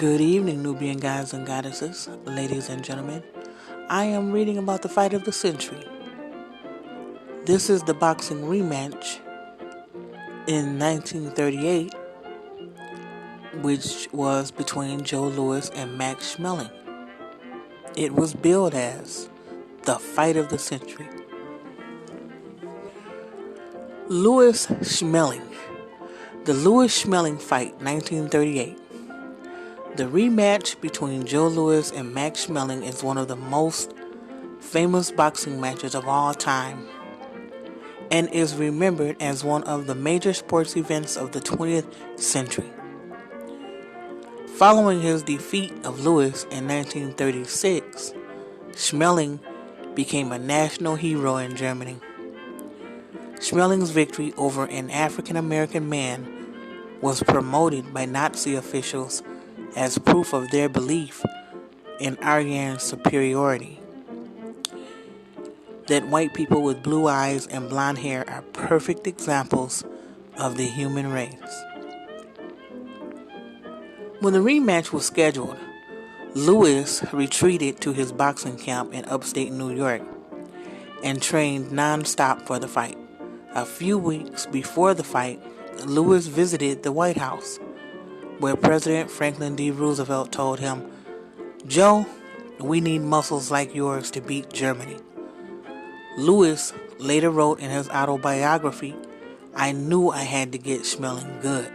Good evening, Nubian guys and goddesses, ladies and gentlemen. I am reading about the fight of the century. This is the boxing rematch in 1938, which was between Joe Louis and Max Schmeling. It was billed as the fight of the century. Louis Schmeling. The Louis Schmeling fight, 1938. The rematch between Joe Louis and Max Schmeling is one of the most famous boxing matches of all time and is remembered as one of the major sports events of the 20th century. Following his defeat of Louis in 1936, Schmeling became a national hero in Germany. Schmeling's victory over an African American man was promoted by Nazi officials as proof of their belief in Aryan superiority, that white people with blue eyes and blonde hair are perfect examples of the human race. When the rematch was scheduled, Louis retreated to his boxing camp in upstate New York and trained non-stop for the fight. A few weeks before the fight, Louis visited the White House, where President Franklin D. Roosevelt told him, "Joe, we need muscles like yours to beat Germany." Louis later wrote in his autobiography, "I knew I had to get Schmeling good.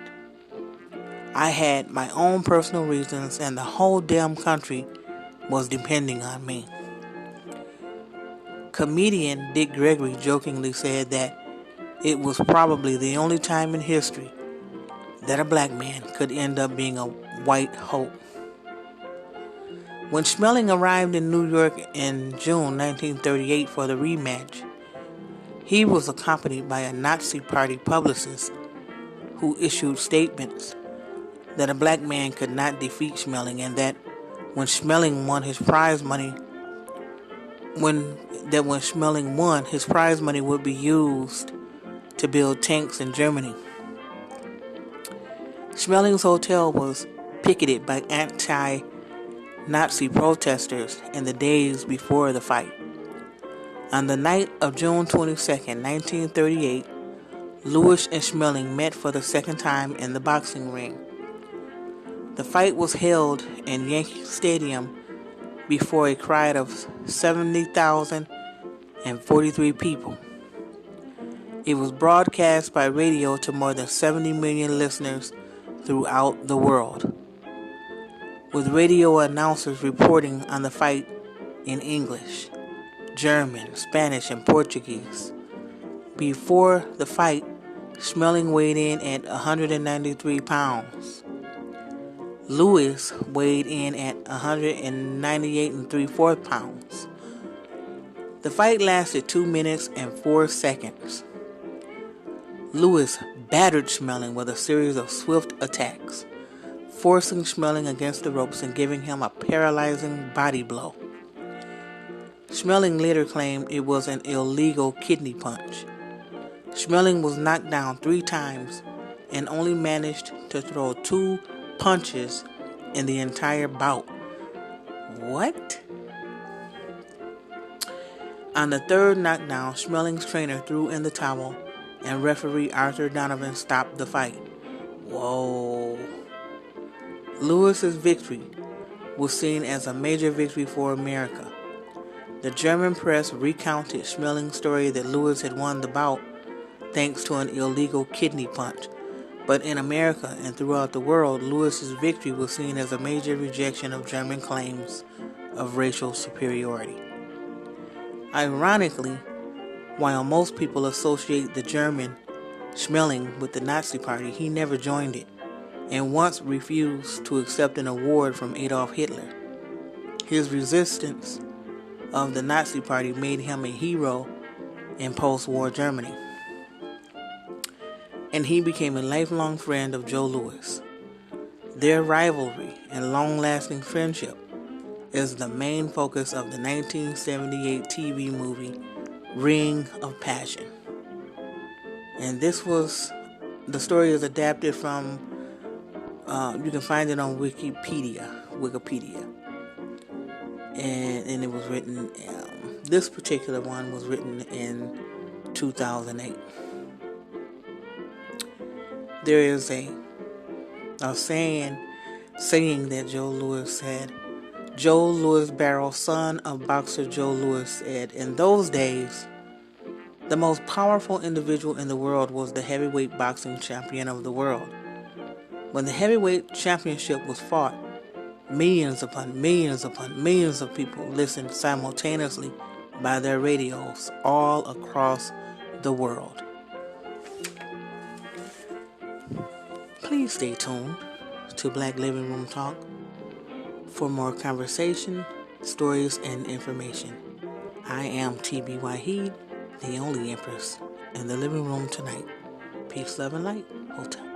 I had my own personal reasons and the whole damn country was depending on me." Comedian Dick Gregory jokingly said that it was probably the only time in history that a black man could end up being a white hope. When Schmeling arrived in New York in June 1938 for the rematch, he was accompanied by a Nazi Party publicist who issued statements that a black man could not defeat Schmeling and that when Schmeling won, his prize money would be used to build tanks in Germany. Schmeling's hotel was picketed by anti-Nazi protesters in the days before the fight. On the night of June 22, 1938, Louis and Schmeling met for the second time in the boxing ring. The fight was held in Yankee Stadium before a crowd of 70,043 people. It was broadcast by radio to more than 70 million listeners throughout the world, with radio announcers reporting on the fight in English, German, Spanish, and Portuguese. Before the fight, Schmeling weighed in at 193 pounds. Louis weighed in at 198 3/4 pounds. The fight lasted 2 minutes and 4 seconds. Louis battered Schmeling with a series of swift attacks, forcing Schmeling against the ropes and giving him a paralyzing body blow. Schmeling later claimed it was an illegal kidney punch. Schmeling was knocked down 3 times and only managed to throw 2 punches in the entire bout. What? On the third knockdown, Schmeling's trainer threw in the towel and referee Arthur Donovan stopped the fight. Whoa. Louis's victory was seen as a major victory for America. The German press recounted Schmeling's story that Louis had won the bout thanks to an illegal kidney punch. But in America and throughout the world, Louis's victory was seen as a major rejection of German claims of racial superiority. Ironically, while most people associate the German Schmeling with the Nazi Party, he never joined it and once refused to accept an award from Adolf Hitler. His resistance of the Nazi Party made him a hero in post-war Germany, and he became a lifelong friend of Joe Louis. Their rivalry and long-lasting friendship is the main focus of the 1978 TV movie Ring of Passion. And the story is adapted from You can find it on Wikipedia, and it was written. This particular one was written in 2008. There is a saying that Joe Louis said. Joe Louis Barrow, son of boxer Joe Louis, said, "In those days, the most powerful individual in the world was the heavyweight boxing champion of the world. When the heavyweight championship was fought, millions upon millions upon millions of people listened simultaneously by their radios all across the world." Please stay tuned to Black Living Room Talk for more conversation, stories, and information. I am TB Waheed, the only Empress in the living room tonight. Peace, love, and light. Hotel.